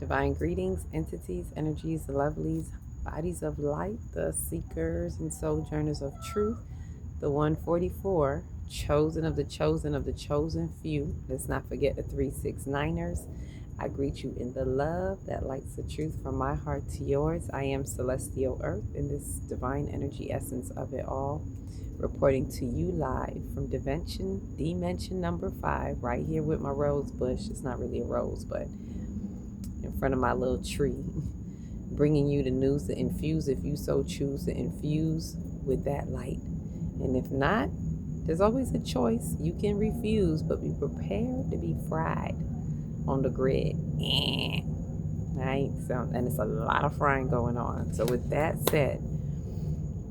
Divine greetings, entities, energies, lovelies, bodies of light, the seekers and sojourners of truth, the 144, chosen of the chosen of the chosen few. Let's not forget the 369ers. I greet you in the love that lights the truth from my heart to yours. I am Celestial Earth in this divine energy essence of it all, reporting to you live from dimension number 5, right here with my rose bush. It's not really a rose, but in front of my little tree, bringing you the news to infuse if you so choose to infuse with that light. And if not, there's always a choice. You can refuse, but be prepared to be fried on the grid. Right? So, and it's a lot of frying going on. So with that said,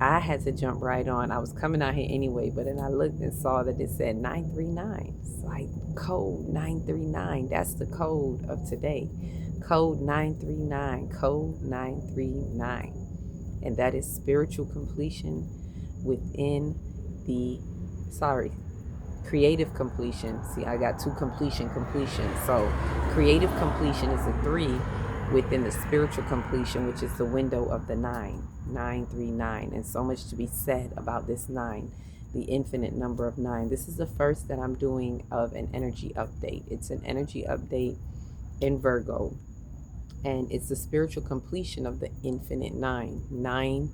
I had to jump right on. I was coming out here anyway, but then I looked and saw that it said 939. It's like code 939. That's the code of today. Code 939. Code 939. And that is spiritual completion within the, creative completion. See, I got two completion. So creative completion is a 3 within the spiritual completion, which is the window of the 939. And so much to be said about this 9, the infinite number of 9. This is the first that I'm doing of an energy update. It's an energy update in Virgo, and it's the spiritual completion of the infinite 9,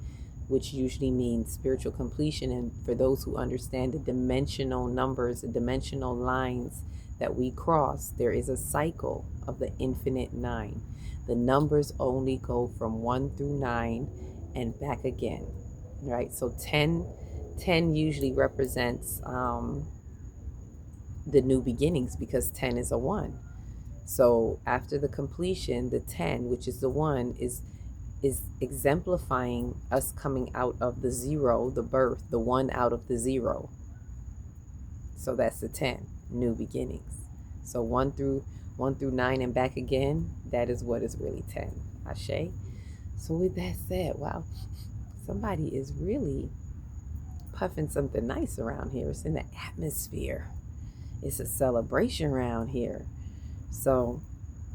which usually means spiritual completion. And for those who understand the dimensional numbers, the dimensional lines that we cross, there is a cycle of the infinite 9. The numbers only go from 1 through 9 and back again, right? So 10 usually represents the new beginnings, because 10 is a 1. So after the completion, the 10, which is the 1, is exemplifying us coming out of the 0, the birth, the 1 out of the 0. So that's the 10, new beginnings. So 1 through 9 and back again, that is what is really 10. Ashe. So with that said, wow, somebody is really puffing something nice around here. It's in the atmosphere. It's a celebration around here. So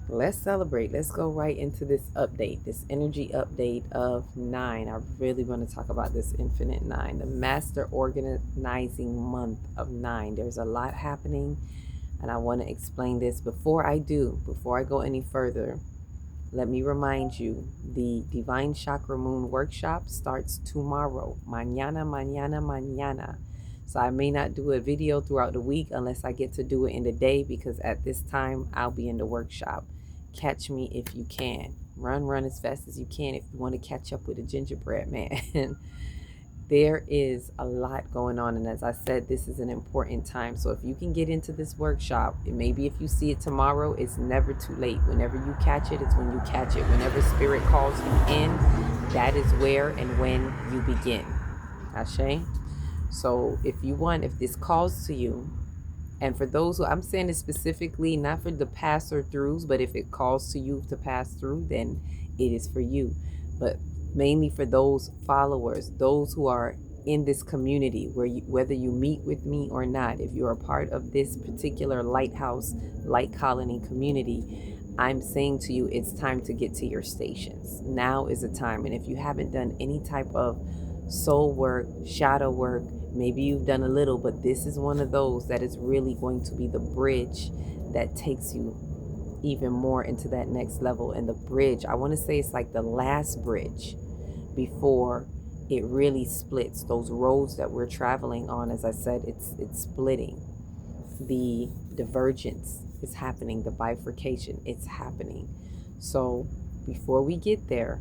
let's celebrate. Let's go right into this update, this energy update of 9. I really want to talk about this infinite 9, the master organizing month of 9. There's a lot happening, and I want to explain this. Before I go any further, let me remind you, the Divine Chakra Moon workshop starts tomorrow. Mañana. So I may not do a video throughout the week unless I get to do it in the day, because at this time I'll be in the workshop. Catch me if you can. Run as fast as you can if you want to catch up with the gingerbread man. There is a lot going on, and as I said, this is an important time. So if you can get into this workshop, and maybe if you see it tomorrow, it's never too late. Whenever you catch it, it's when you catch it. Whenever spirit calls you in, that is where and when you begin. Ashe? So if this calls to you, and for those who, I'm saying this specifically not for the passer-throughs, but if it calls to you to pass through, then it is for you. But mainly for those followers, those who are in this community, whether you meet with me or not, if you're a part of this particular lighthouse, light colony community, I'm saying to you, it's time to get to your stations. Now is the time. And if you haven't done any type of soul work, shadow work, maybe you've done a little, but this is one of those that is really going to be the bridge that takes you even more into that next level. And the bridge, I want to say it's like the last bridge before it really splits. Those roads that we're traveling on, as I said, it's splitting. The divergence is happening. The bifurcation, it's happening. So before we get there,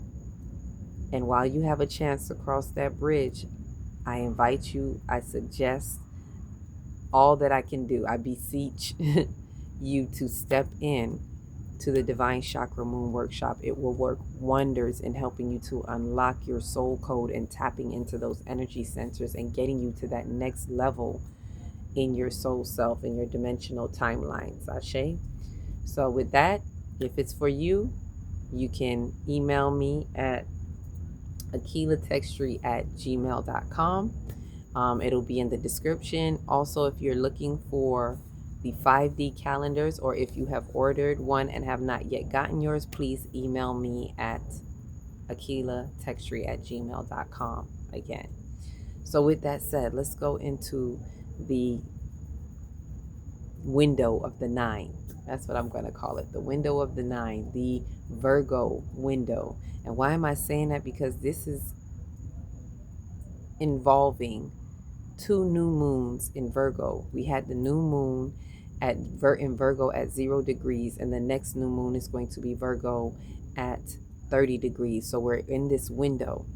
and while you have a chance to cross that bridge, I invite you, I suggest, all that I can do, I beseech you to step in to the Divine Chakra Moon workshop. It will work wonders in helping you to unlock your soul code and tapping into those energy centers and getting you to that next level in your soul self, in your dimensional timelines. Ashe? So with that, if it's for you, you can email me at akilahtextri@gmail.com. It'll be in the description. Also, if you're looking for the 5D calendars, or if you have ordered one and have not yet gotten yours, please email me at akilahtextri@gmail.com again. So with that said, let's go into the window of the 9. That's what I'm going to call it. The window of the 9, the Virgo window. And why am I saying that? Because this is involving 2 new moons in Virgo. We had the new moon in Virgo at 0 degrees, and the next new moon is going to be Virgo at 30 degrees. So we're in this window,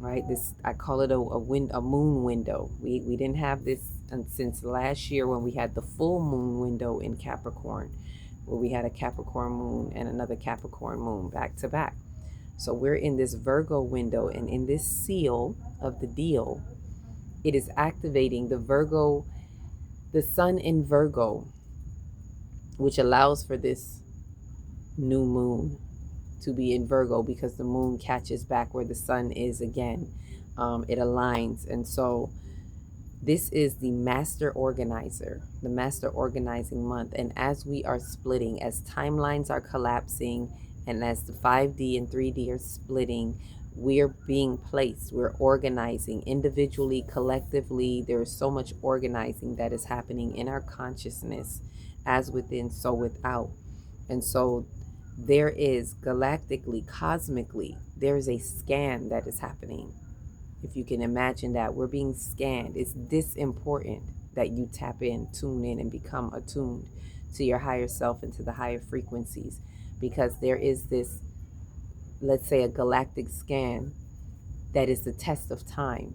right? This, I call it a moon window. We didn't have this since last year when we had the full moon window in Capricorn, where we had a Capricorn moon and another Capricorn moon back to back. So we're in this Virgo window, and in this seal of the deal, it is activating the Virgo, the sun in Virgo, which allows for this new moon to be in Virgo because the moon catches back where the sun is again. It aligns. And so this is the master organizer, the master organizing month. And as we are splitting, as timelines are collapsing, and as the 5D and 3D are splitting, we're being placed, we're organizing individually, collectively. There is so much organizing that is happening in our consciousness, as within, so without. And so there is galactically, cosmically, there is a scan that is happening. If you can imagine that, we're being scanned. It's this important that you tap in, tune in, and become attuned to your higher self and to the higher frequencies, because there is this, let's say, a galactic scan that is the test of time.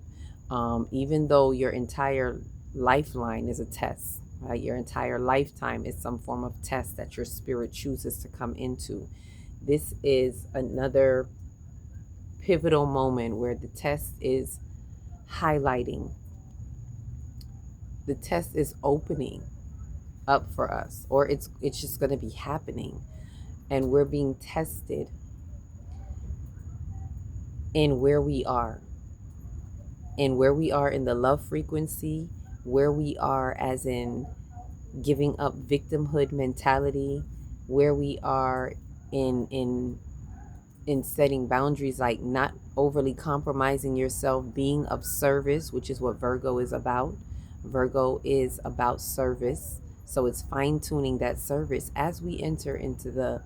Even though your entire lifeline is a test, right? Your entire lifetime is some form of test that your spirit chooses to come into. This is another pivotal moment where the test is highlighting. The test is opening up for us, or it's just going to be happening, and we're being tested in where we are in the love frequency, where we are as in giving up victimhood mentality, where we are in setting boundaries, like not overly compromising yourself, being of service, which is what Virgo is about. Virgo is about service. So it's fine-tuning that service as we enter into the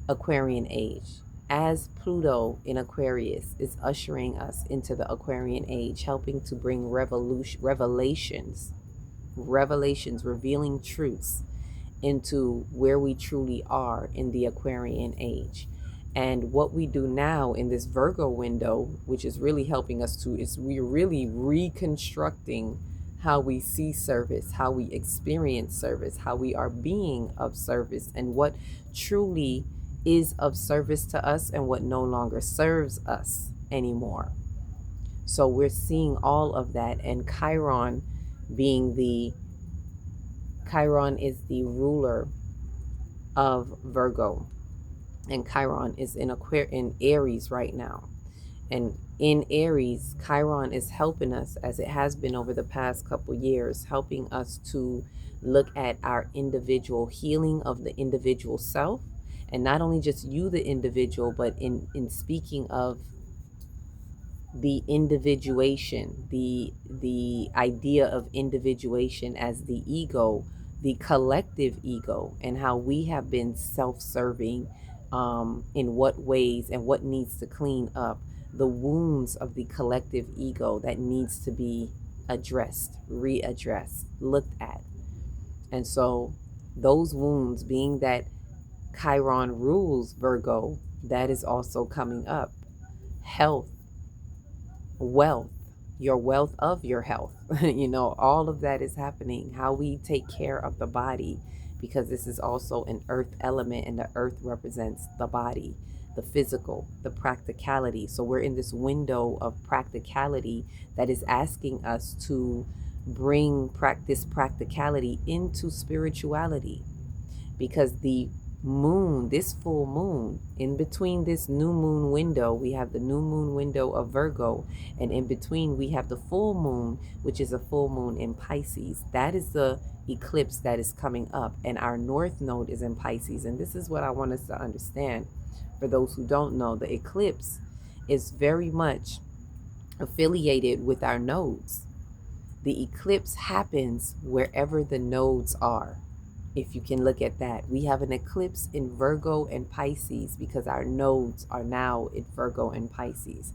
Aquarian age. As Pluto in Aquarius is ushering us into the Aquarian age, helping to bring revelations, revealing truths into where we truly are in the Aquarian age. And what we do now in this Virgo window, which is really helping us to, is we're really reconstructing how we see service, how we experience service, how we are being of service, and what truly is of service to us and what no longer serves us anymore. So we're seeing all of that, and Chiron is the ruler of Virgo, and Chiron is in Aries right now. And in Aries, Chiron is helping us, as it has been over the past couple years, helping us to look at our individual healing of the individual self, and not only just you, the individual, but in speaking of the individuation, the idea of individuation as the ego, the collective ego, and how we have been self-serving, in what ways, and what needs to clean up the wounds of the collective ego that needs to be addressed, readdressed, looked at. And so those wounds, being that Chiron rules Virgo, that is also coming up. Health, wealth, your wealth of your health, all of that is happening. How we take care of the body, because this is also an earth element, and the earth represents the body, the physical, the practicality. So we're in this window of practicality that is asking us to bring this practicality into spirituality, because the moon, this full moon, in between this new moon window, we have the new moon window of Virgo, and in between we have the full moon, which is a full moon in Pisces. That is the eclipse that is coming up, and our north node is in Pisces. And this is what I want us to understand. For those who don't know, the eclipse is very much affiliated with our nodes. The eclipse happens wherever the nodes are. If you can look at that, we have an eclipse in Virgo and Pisces because our nodes are now in Virgo and Pisces.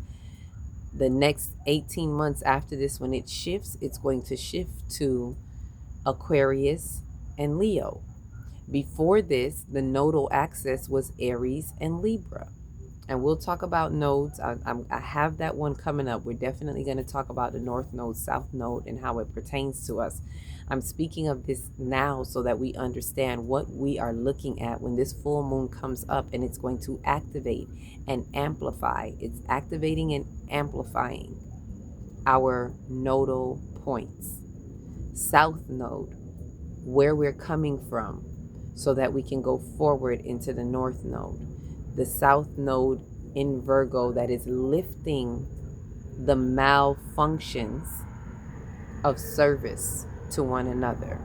The next 18 months after this, when it shifts, it's going to shift to Aquarius and Leo. Before this, the nodal axis was Aries and Libra. And we'll talk about nodes. I have that one coming up. We're definitely going to talk about the north node, south node, and how it pertains to us. I'm speaking of this now so that we understand what we are looking at when this full moon comes up, and it's going to activate and amplify. It's activating and amplifying our nodal points. South node, where we're coming from, so that we can go forward into the north node. The south node in Virgo that is lifting the malfunctions of service to one another,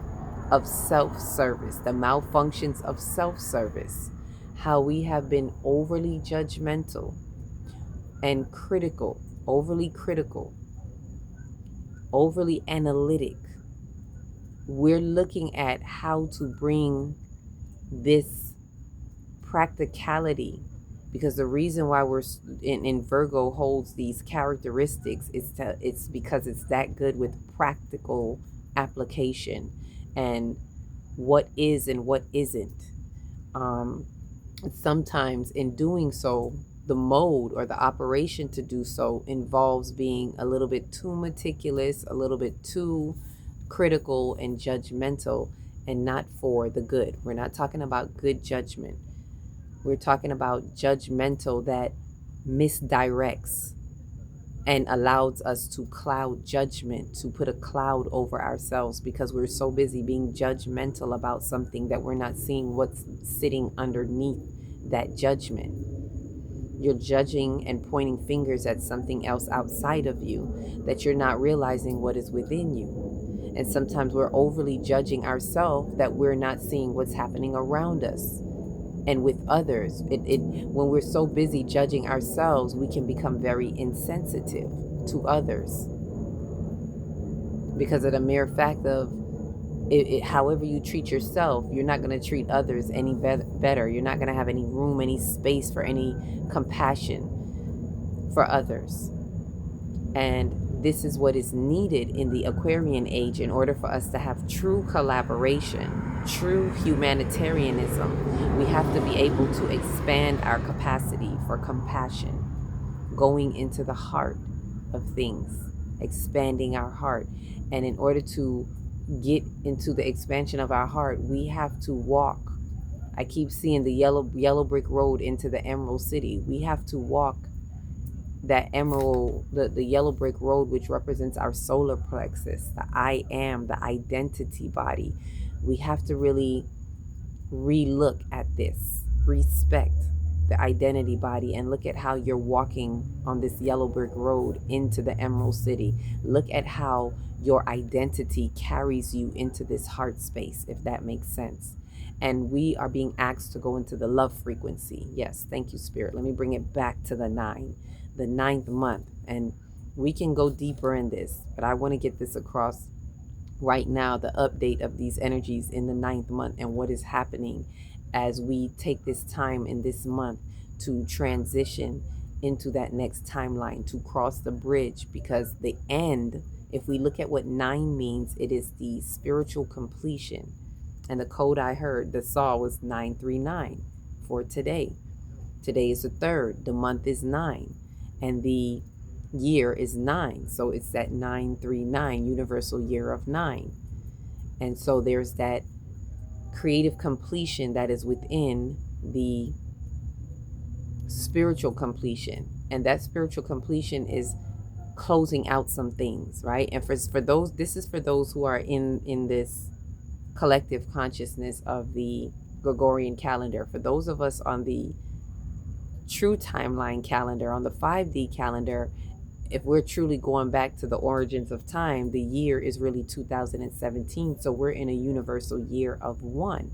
of self-service, the malfunctions of self-service, how we have been overly judgmental and critical, overly analytic. We're looking at how to bring this practicality, because the reason why we're in Virgo holds these characteristics is it's because it's that good with practical application and what is and what isn't. Sometimes in doing so, the mode or the operation to do so involves being a little bit too meticulous, a little bit too critical and judgmental, and not for the good. We're not talking about good judgment. We're talking about judgmental that misdirects and allows us to cloud judgment, to put a cloud over ourselves because we're so busy being judgmental about something that we're not seeing what's sitting underneath that judgment. You're judging and pointing fingers at something else outside of you that you're not realizing what is within you. And sometimes we're overly judging ourselves that we're not seeing what's happening around us and with others. When we're so busy judging ourselves, we can become very insensitive to others because of the mere fact of however you treat yourself, you're not going to treat others any better. You're not going to have any room, any space for any compassion for others. And this is what is needed in the Aquarian age in order for us to have true collaboration, true humanitarianism. We have to be able to expand our capacity for compassion, going into the heart of things, expanding our heart. And in order to get into the expansion of our heart, we have to walk. I keep seeing the yellow brick road into the Emerald City. We have to walk that emerald, the yellow brick road, which represents our solar plexus, the I am, the identity body. We have to really relook at this, respect the identity body, and look at how you're walking on this yellow brick road into the Emerald City. Look at how your identity carries you into this heart space, if that makes sense. And we are being asked to go into the love frequency. Yes, thank you, Spirit. Let me bring it back to the 9, the 9th month. And we can go deeper in this, but I want to get this across right now, the update of these energies in the 9th month and what is happening as we take this time in this month to transition into that next timeline, to cross the bridge, because the end, if we look at what 9 means, it is the spiritual completion. And the code I heard, the saw was 939 for today. Today is the 3rd, the month is 9, and the year is 9. So it's that 939, universal year of 9. And so there's that creative completion that is within the spiritual completion. And that spiritual completion is closing out some things, right? And for those, this is for those who are in this collective consciousness of the Gregorian calendar. For those of us on the true timeline calendar, on the 5D calendar, if we're truly going back to the origins of time, the year is really 2017. So we're in a universal year of one.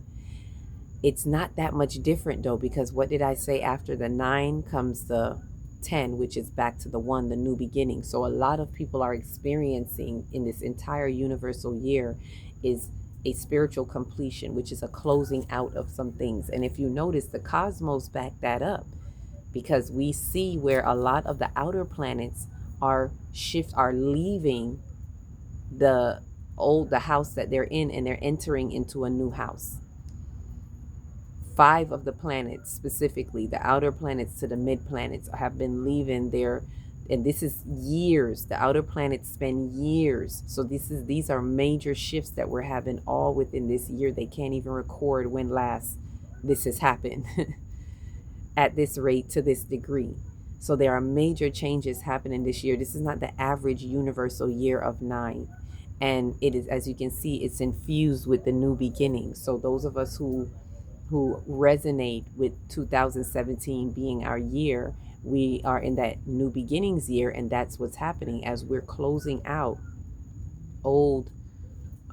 It's not that much different though, because what did I say? After the 9 comes the 10, which is back to the 1, the new beginning. So a lot of people are experiencing in this entire universal year is a spiritual completion, which is a closing out of some things. And if you notice, the cosmos back that up, because we see where a lot of the outer planets are leaving the house that they're in, and they're entering into a new house. 5 of the planets, specifically the outer planets to the mid planets, have been leaving their, and this is years. The outer planets spend years. So these are major shifts that we're having all within this year. They can't even record when last this has happened at this rate, to this degree. So there are major changes happening this year. This is not the average universal year of 9. And it is, as you can see, it's infused with the new beginning. So those of us who resonate with 2017 being our year, we are in that new beginnings year, and that's what's happening as we're closing out old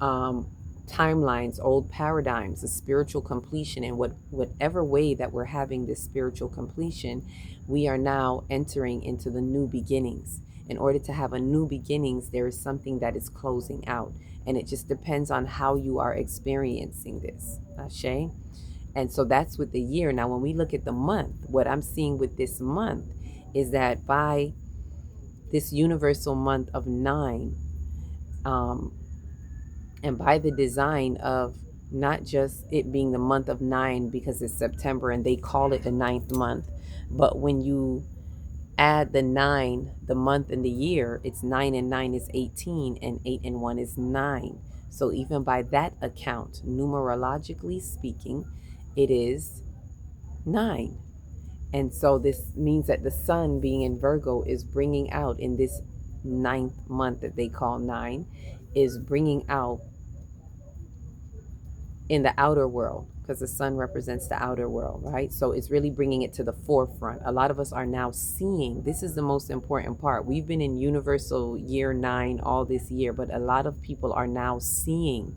timelines, old paradigms, the spiritual completion. And whatever way that we're having this spiritual completion, we are now entering into the new beginnings. In order to have a new beginnings, there is something that is closing out, and it just depends on how you are experiencing this. Ashe? And so that's with the year. Now, when we look at the month, what I'm seeing with this month is that by this universal month of 9, and by the design of not just it being the month of 9 because it's September and they call it the 9th month, but when you add the 9, the month and the year, it's 9 and 9 is 18, and 8 and 1 is 9. So even by that account, numerologically speaking, it is 9. And so this means that the sun being in Virgo is bringing out in this 9th month that they call 9, is bringing out in the outer world, because the sun represents the outer world, right? So it's really bringing it to the forefront. A lot of us are now seeing, this is the most important part. We've been in universal year 9 all this year, but a lot of people are now seeing,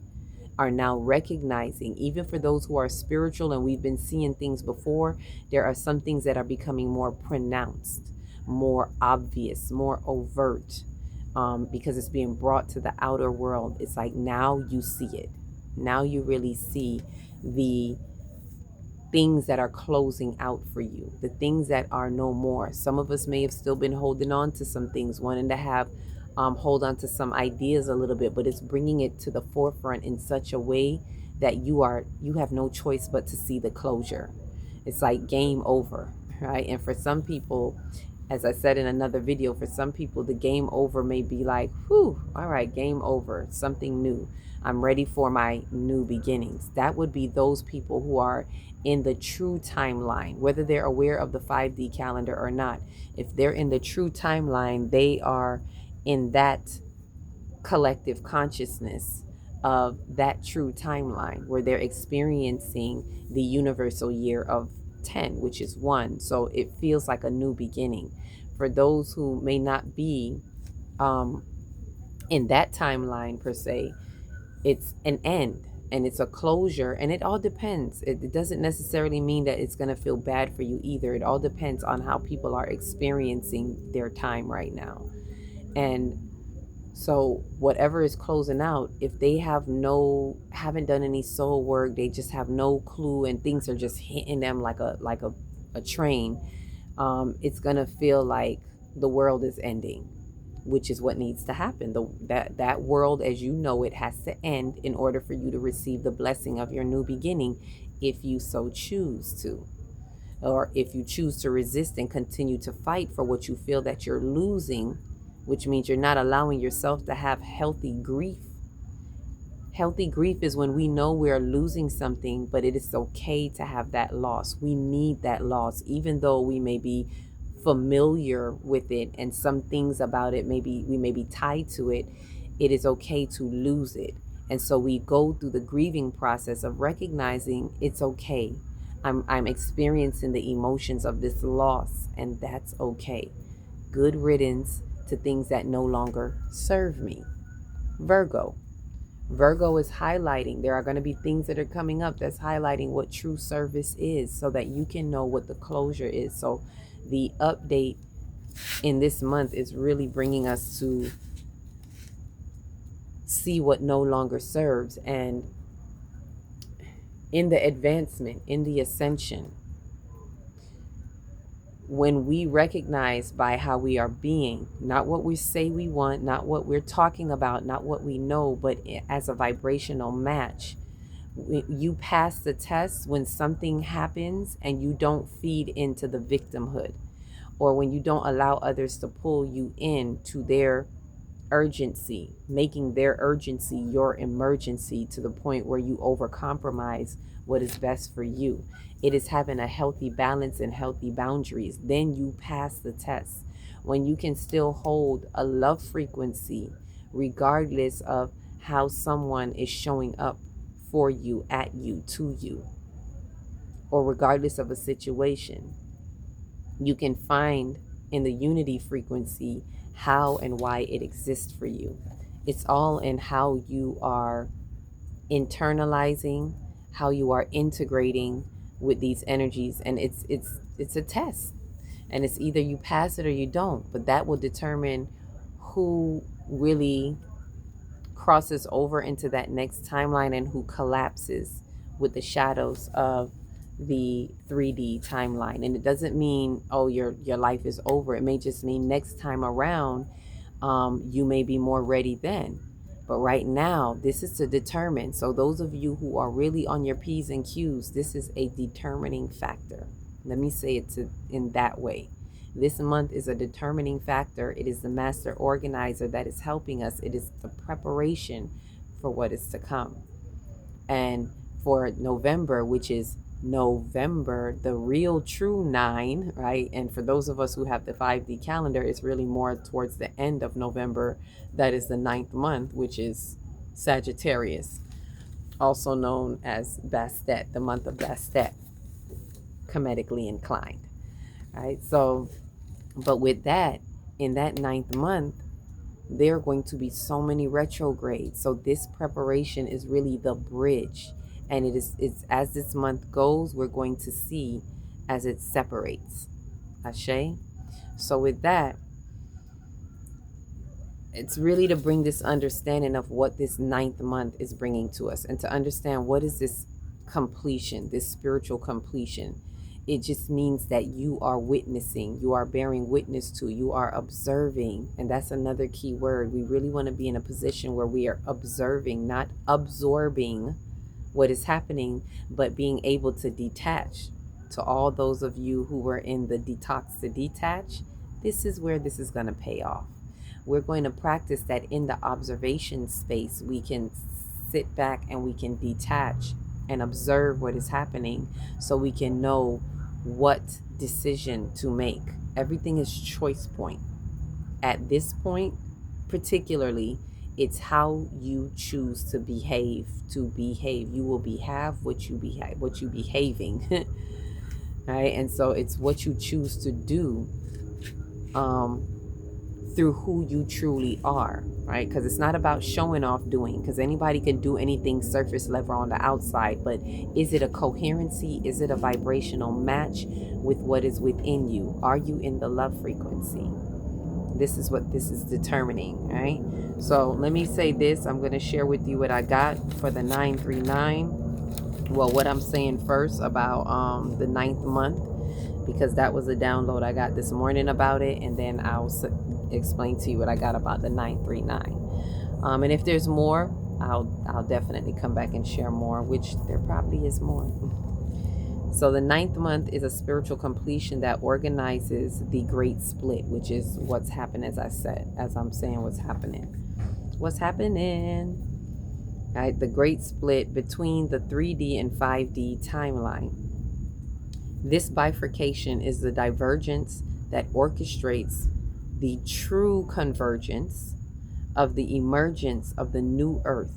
are now recognizing, even for those who are spiritual and we've been seeing things before, there are some things that are becoming more pronounced, more obvious, more overt, because it's being brought to the outer world. It's like now you see it. Now you really see the things that are closing out for you, the things that are no more. Some of us may have still been holding on to some things, wanting to have hold on to some ideas a little bit, but it's bringing it to the forefront in such a way that you have no choice but to see the closure. It's like game over, right? And for some people, as I said in another video, for some people the game over may be like, whew, all right, game over, something new. I'm ready for my new beginnings. That would be those people who are in the true timeline, whether they're aware of the 5D calendar or not. If they're in the true timeline, they are in that collective consciousness of that true timeline where they're experiencing the universal year of 10, which is 1. So it feels like a new beginning. For those who may not be in that timeline per se, it's an end and it's a closure, and it all depends. It doesn't necessarily mean that it's going to feel bad for you either. It all depends on how people are experiencing their time right now. And so whatever is closing out, if they haven't done any soul work, they just have no clue and things are just hitting them like a train, it's going to feel like the world is ending, which is what needs to happen. That world as you know it has to end in order for you to receive the blessing of your new beginning, if you so choose to. Or if you choose to resist and continue to fight for what you feel that you're losing, which means you're not allowing yourself to have healthy grief. Healthy grief is when we know we're losing something, but it is okay to have that loss. We need that loss, even though we may be familiar with it and some things about it, we may be tied to it. It is okay to lose it. And so we go through the grieving process of recognizing it's okay. I'm experiencing the emotions of this loss, and that's okay. Good riddance to things that no longer serve me. Virgo. Virgo is highlighting. There are going to be things that are coming up that's highlighting what true service is so that you can know what the closure is. So the update in this month is really bringing us to see what no longer serves. And in the advancement, in the ascension, when we recognize by how we are being, not what we say we want, not what we're talking about, not what we know, but as a vibrational match, you pass the test when something happens and you don't feed into the victimhood, or when you don't allow others to pull you in to their urgency, making their urgency your emergency to the point where you overcompromise what is best for you. It is having a healthy balance and healthy boundaries. Then you pass the test. When you can still hold a love frequency, regardless of how someone is showing up for you, at you, to you, or regardless of a situation, you can find in the unity frequency how and why it exists for you. It's all in how you are internalizing, how you are integrating with these energies, and it's a test, and it's either you pass it or you don't, but that will determine who really crosses over into that next timeline and who collapses with the shadows of the 3D timeline. And it doesn't mean, oh, your life is over. It may just mean next time around, you may be more ready then. But right now, this is to determine. So those of you who are really on your P's and Q's, this is a determining factor. Let me say it in that way. This month is a determining factor. It is the master organizer that is helping us. It is the preparation for what is to come. And for November, which is November, the real true 9, right? And for those of us who have the 5D calendar, it's really more towards the end of November. That is the 9th month, which is Sagittarius, also known as Bastet, the month of Bastet, comedically inclined, right? So, but with that, in that 9th month, there are going to be so many retrogrades. So this preparation is really the bridge. And it's as this month goes, we're going to see as it separates. Ashe? So with that, it's really to bring this understanding of what this 9th month is bringing to us, and to understand what is this completion, this spiritual completion. It just means that you are witnessing, you are bearing witness to, you are observing. And that's another key word. We really want to be in a position where we are observing, not absorbing what is happening, but being able to detach. To all those of you who were in the detox to detach, this is where this is going to pay off. We're going to practice that in the observation space. We can sit back and we can detach and observe what is happening so we can know what decision to make. Everything is choice point. At this point, particularly, it's how you choose to behave. You will behave what you behave, what you behaving. Right? And so it's what you choose to do through who you truly are, right? Because it's not about showing off doing, because anybody can do anything surface level on the outside, but is it a coherency? Is it a vibrational match with what is within you? Are you in the love frequency? This is what this is determining, right? So let me say this. I'm going to share with you what I got for the 939. Well, what I'm saying first about the 9th month, because that was a download I got this morning about it, and then I'll explain to you what I got about the 939. And if there's more, I'll definitely come back and share more, which there probably is more. So the 9th month is a spiritual completion that organizes the great split, which is what's happening, as I'm saying what's happening. Right, the great split between the 3D and 5D timeline. This bifurcation is the divergence that orchestrates the true convergence of the emergence of the new earth,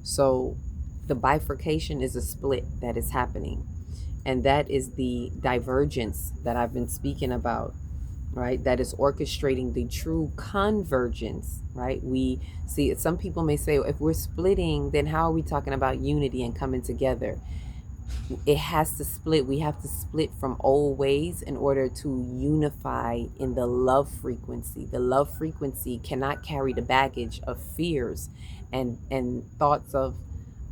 So the bifurcation is a split that is happening. And that is the divergence that I've been speaking about, right? That is orchestrating the true convergence, right? We see it. Some people may say, if we're splitting, then how are we talking about unity and coming together? It has to split. We have to split from old ways in order to unify in the love frequency. The love frequency cannot carry the baggage of fears and thoughts of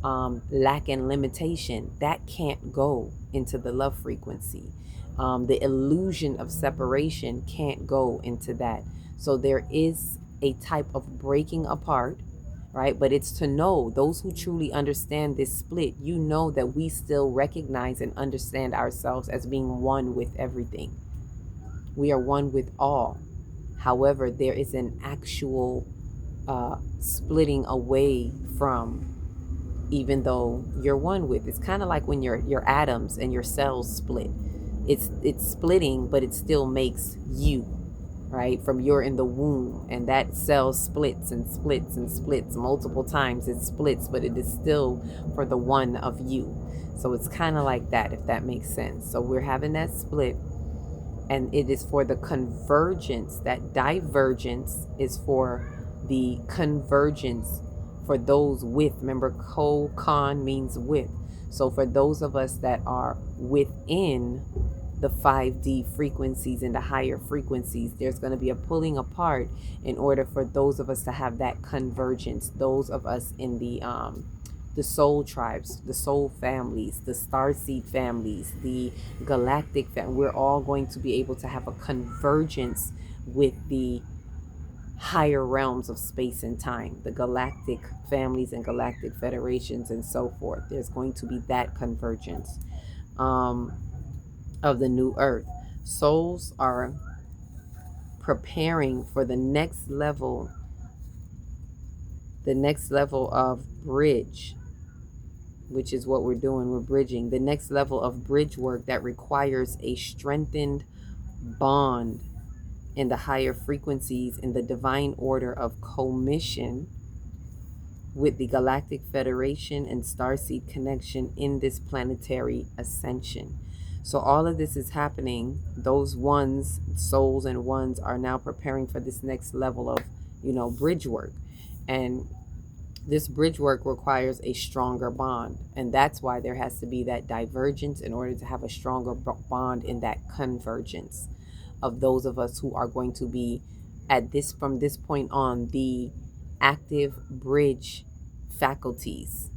lack and limitation. That can't go into the love frequency. The illusion of separation can't go into that. So there is a type of breaking apart, right? But it's to know, those who truly understand this split, you know that we still recognize and understand ourselves as being one with everything. We are one with all. However, there is an actual splitting away from, even though you're one with. It's kind of like when your atoms and your cells split. It's splitting, but it still makes you, right? From you're in the womb, and that cell splits and splits and splits multiple times. It splits, but it is still for the one of you. So it's kind of like that, if that makes sense. So we're having that split, and it is for the convergence. That divergence is for the convergence for those with. Remember, con means with. So for those of us that are within the 5D frequencies and the higher frequencies, there's going to be a pulling apart in order for those of us to have that convergence. Those of us in the soul tribes, the soul families, the starseed families, the galactic family, we're all going to be able to have a convergence with the higher realms of space and time, the galactic families and galactic federations and so forth. There's going to be that convergence of the new earth. Souls are preparing for the next level of bridge, which is what we're doing. We're bridging the next level of bridge work that requires a strengthened bond in the higher frequencies, in the divine order of commission with the Galactic Federation and Starseed connection in this planetary ascension. So all of this is happening. Those ones, souls and ones, are now preparing for this next level of, bridge work. And this bridge work requires a stronger bond. And that's why there has to be that divergence in order to have a stronger bond in that convergence of those of us who are going to be from this point on, the active bridge faculties.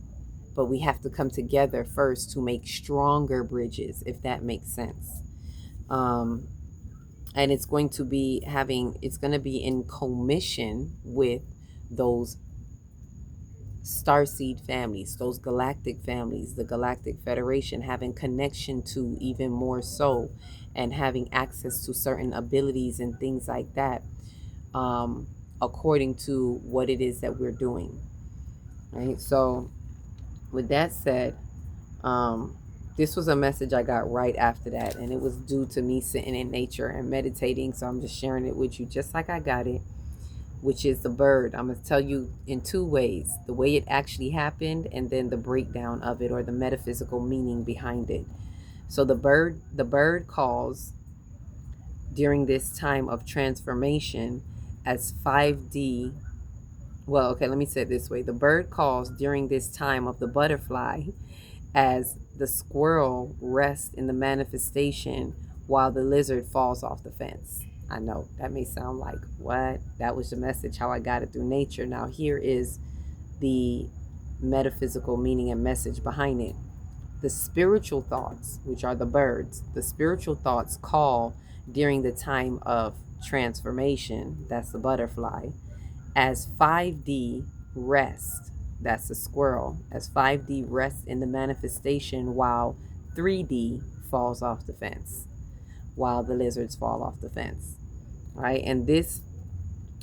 But we have to come together first to make stronger bridges, if that makes sense. And it's going to be in commission with those starseed families, those galactic families, the Galactic Federation, having connection to even more so, and having access to certain abilities and things like that, according to what it is that we're doing. Right. So with that said, this was a message I got right after that, and it was due to me sitting in nature and meditating. So I'm just sharing it with you just like I got it, which is the bird. I'm going to tell you in two ways: the way it actually happened, and then the breakdown of it, or the metaphysical meaning behind it. So the bird calls during this time of transformation as 5D. Well, okay, let me say it this way. The bird calls during this time of the butterfly as the squirrel rests in the manifestation while the lizard falls off the fence. I know that may sound like, what? That was the message, how I got it through nature. Now here is the metaphysical meaning and message behind it. The spiritual thoughts, which are the birds, the spiritual thoughts call during the time of transformation, that's the butterfly, as 5D rest, that's the squirrel, as 5D rests in the manifestation while 3D falls off the fence, while the lizards fall off the fence, right? And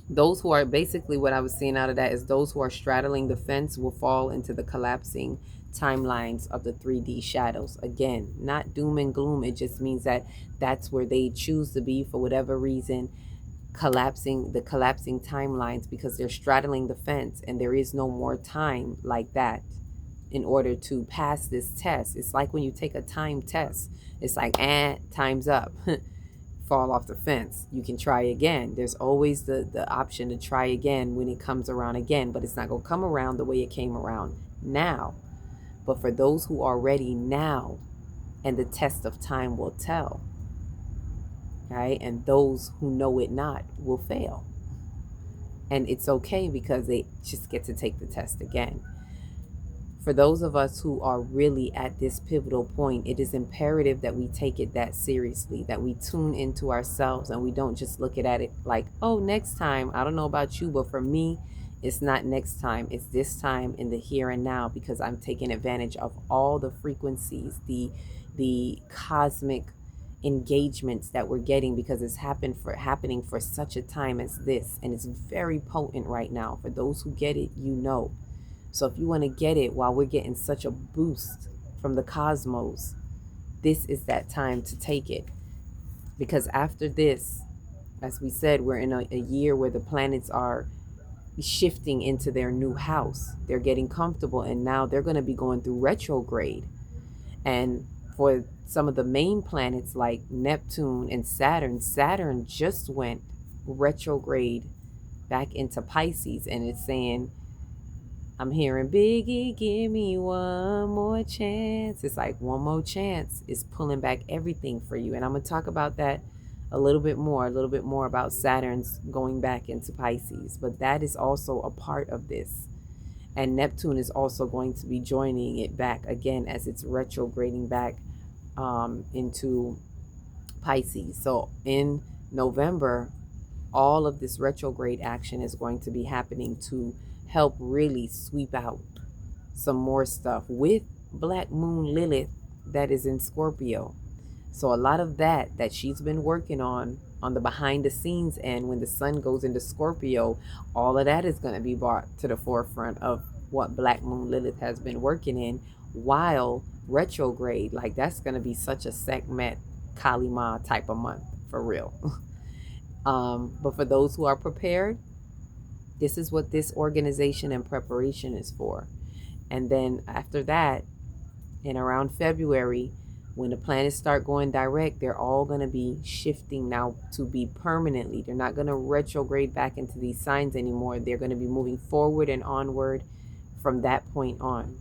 those who are, basically what I was seeing out of that is those who are straddling the fence will fall into the collapsing timelines of the 3D shadows. Again, not doom and gloom. It just means that that's where they choose to be for whatever reason. the collapsing timelines, because they're straddling the fence and there is no more time like that in order to pass this test. It's like when you take a time test. It's like, time's up. Fall off the fence. You can try again. There's always the option to try again when it comes around again, but it's not going to come around the way it came around now. But for those who are ready now, and the test of time will tell, right? And those who know it not will fail. And it's okay, because they just get to take the test again. For those of us who are really at this pivotal point, it is imperative that we take it that seriously, that we tune into ourselves and we don't just look at it like, oh, next time. I don't know about you, but for me, it's not next time. It's this time, in the here and now, because I'm taking advantage of all the frequencies, the cosmic engagements that we're getting, because it's happening for such a time as this. And it's very potent right now. For those who get it, you know. So if you want to get it while we're getting such a boost from the cosmos, this is that time to take it. Because after this, as we said, we're in a year where the planets are shifting into their new house. They're getting comfortable, and now they're going to be going through retrograde. And for some of the main planets like Neptune and Saturn just went retrograde back into Pisces, and it's saying, I'm hearing, Biggie, give me one more chance. It's like one more chance is pulling back everything for you. And I'm going to talk about that a little bit more about Saturn's going back into Pisces. But that is also a part of this. And Neptune is also going to be joining it back again as it's retrograding back into Pisces. So in November, all of this retrograde action is going to be happening to help really sweep out some more stuff with Black Moon Lilith that is in Scorpio. So a lot of that she's been working on the behind the scenes end, when the sun goes into Scorpio, all of that is going to be brought to the forefront of what Black Moon Lilith has been working in while retrograde. Like, that's going to be such a Sekhmet Kalima type of month, for real. But for those who are prepared, this is what this organization and preparation is for. And then after that, in around February, when the planets start going direct, they're all going to be shifting now to be permanently. They're not going to retrograde back into these signs anymore. They're going to be moving forward and onward from that point on.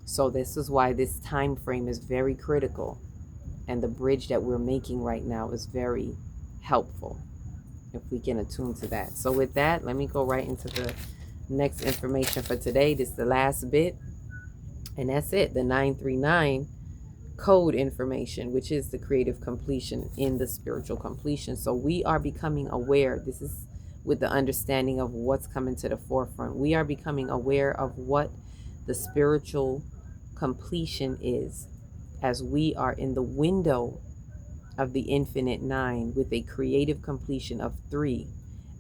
So this is why this time frame is very critical. And the bridge that we're making right now is very helpful, if we can attune to that. So with that, let me go right into the next information for today. This is the last bit, and that's it. The 939 code information, which is the creative completion in the spiritual completion. So we are becoming aware. This is with the understanding of what's coming to the forefront. We are becoming aware of what the spiritual completion is, as we are in the window of the infinite 9 with a creative completion of 3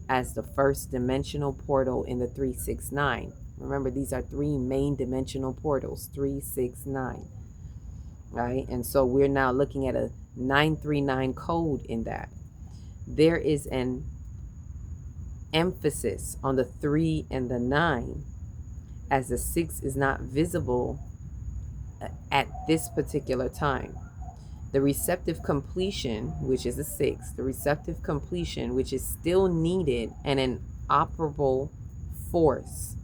as the first dimensional portal in the 369. Remember, these are 3 main dimensional portals, 3, 6, 9. Right? And so we're now looking at a 939 code in that. There is an emphasis on the 3 and the 9, as the 6 is not visible at this particular time. The receptive completion, which is a 6, the receptive completion, which is still needed and an operable force,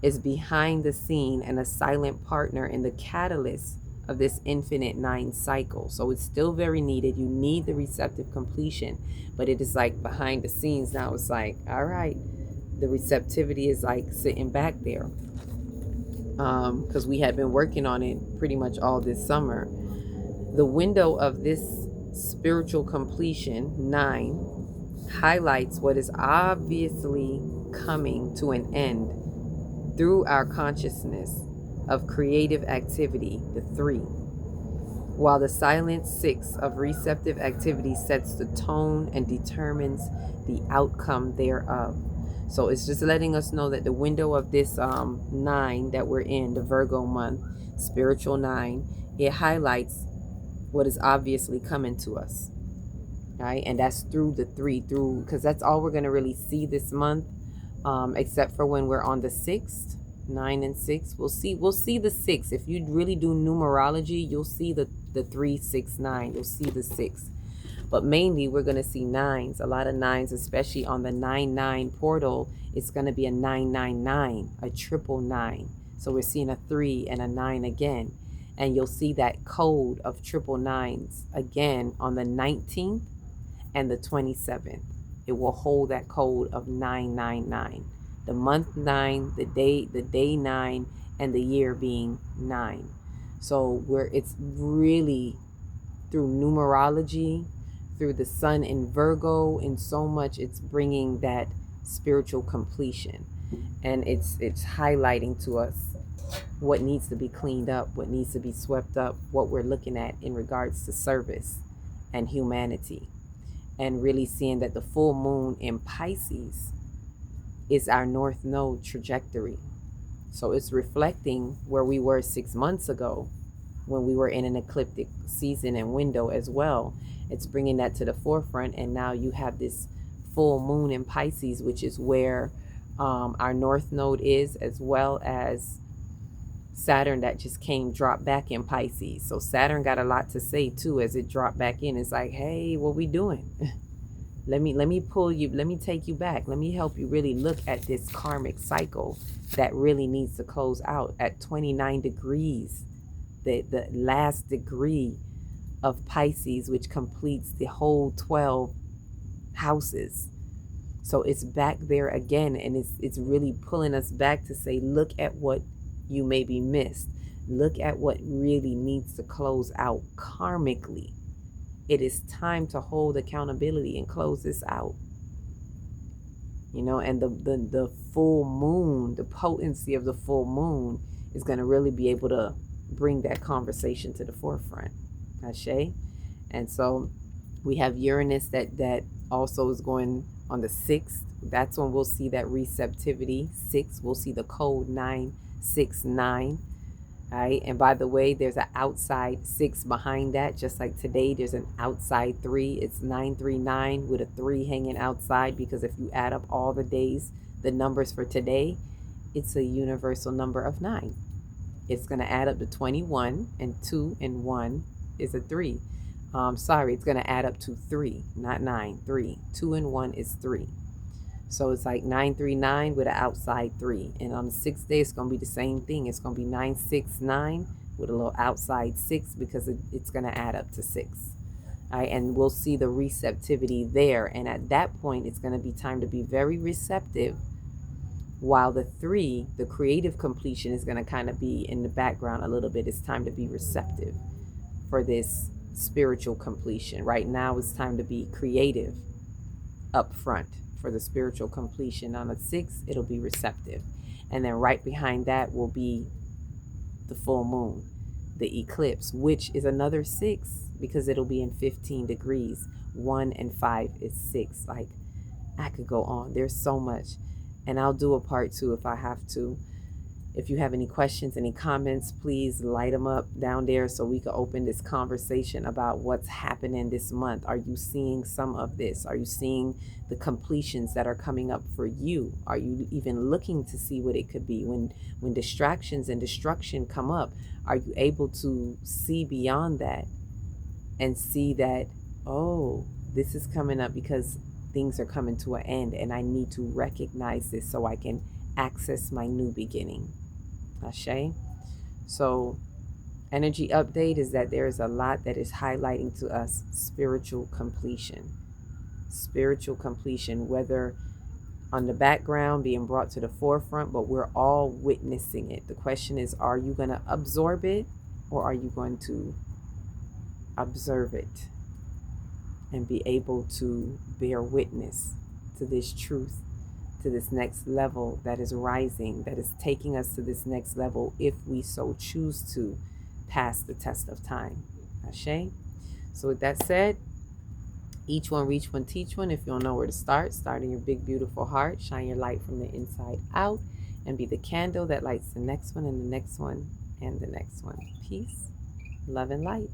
is behind the scene and a silent partner in the catalyst of this infinite 9 cycle. So it's still very needed. You need the receptive completion, but it is like behind the scenes now. It's like, all right, the receptivity is like sitting back there, because we had been working on it pretty much all this summer. The window of this spiritual completion, 9, highlights what is obviously coming to an end through our consciousness of creative activity, the 3, while the silent 6 of receptive activity sets the tone and determines the outcome thereof. So it's just letting us know that the window of this 9 that we're in, the Virgo month, spiritual 9, it highlights what is obviously coming to us. right? And that's through the 3, through, because that's all we're going to really see this month, except for when we're on the 6th, 9 and 6. We'll see the 6. If you really do numerology, you'll see the 3, 6, 9. You'll see the 6. But mainly we're going to see 9s, a lot of 9s, especially on the 9-9 portal. It's going to be a 999, a triple 9. So we're seeing a 3 and a 9 again. And you'll see that code of triple 9s again on the 19th and the 27th. It will hold that code of 999. The month 9, the day 9, and the year being 9. So it's really through numerology, through the sun in Virgo, and so much it's bringing that spiritual completion. And it's highlighting to us what needs to be cleaned up, what needs to be swept up, what we're looking at in regards to service and humanity. And really seeing that the full moon in Pisces is our North Node trajectory. So it's reflecting where we were 6 months ago when we were in an ecliptic season and window as well. It's bringing that to the forefront. And now you have this full moon in Pisces, which is where our North Node is, as well as Saturn that just dropped back in Pisces. So Saturn got a lot to say too as it dropped back in. It's like, hey, what we doing? let me pull you, let me take you back. Let me help you really look at this karmic cycle that really needs to close out at 29 degrees. The last degree of Pisces, which completes the whole 12 houses. So it's back there again, and it's really pulling us back to say, look at what you maybe missed. Look at what really needs to close out karmically. It is time to hold accountability and close this out. And the full moon, the potency of the full moon is going to really be able to bring that conversation to the forefront. Ashe? And so we have Uranus that also is going on the 6th. That's when we'll see that receptivity. 6, we'll see the code 969. All right. And by the way, there's an outside 6 behind that. Just like today, there's an outside 3. It's 939 with a 3 hanging outside, because if you add up all the days, the numbers for today, it's a universal number of 9. It's going to add up to 21, and 2 and 1 is a 3. It's going to add up to 3, not 9, 3. 2 and 1 is 3. So it's like 939 with an outside 3. And on the 6th day, it's going to be the same thing. It's going to be 969 with a little outside 6, because it's going to add up to 6. All right, and we'll see the receptivity there. And at that point, it's going to be time to be very receptive, while the 3, the creative completion, is going to kind of be in the background a little bit. It's time to be receptive for this spiritual completion. Right now, it's time to be creative up front for the spiritual completion. On the 6th, it'll be receptive. And then right behind that will be the full moon, the eclipse, which is another 6, because it'll be in 15 degrees. 1 and 5 is 6. Like, I could go on. There's so much. And I'll do a part 2 if I have to. If you have any questions, any comments, please light them up down there so we can open this conversation about what's happening this month. Are you seeing some of this? Are you seeing the completions that are coming up for you? Are you even looking to see what it could be? When distractions and destruction come up, are you able to see beyond that and see that, oh, this is coming up because things are coming to an end, and I need to recognize this so I can access my new beginning. Ashe? So energy update is that there is a lot that is highlighting to us spiritual completion. Spiritual completion, whether on the background being brought to the forefront, but we're all witnessing it. The question is, are you going to absorb it, or are you going to observe it and be able to bear witness to this truth, to this next level that is rising, that is taking us to this next level if we so choose to pass the test of time. Ashe? So with that said, each one reach one, teach one. If you don't know where to start in your big, beautiful heart. Shine your light from the inside out and be the candle that lights the next one and the next one and the next one. Peace, love, and light.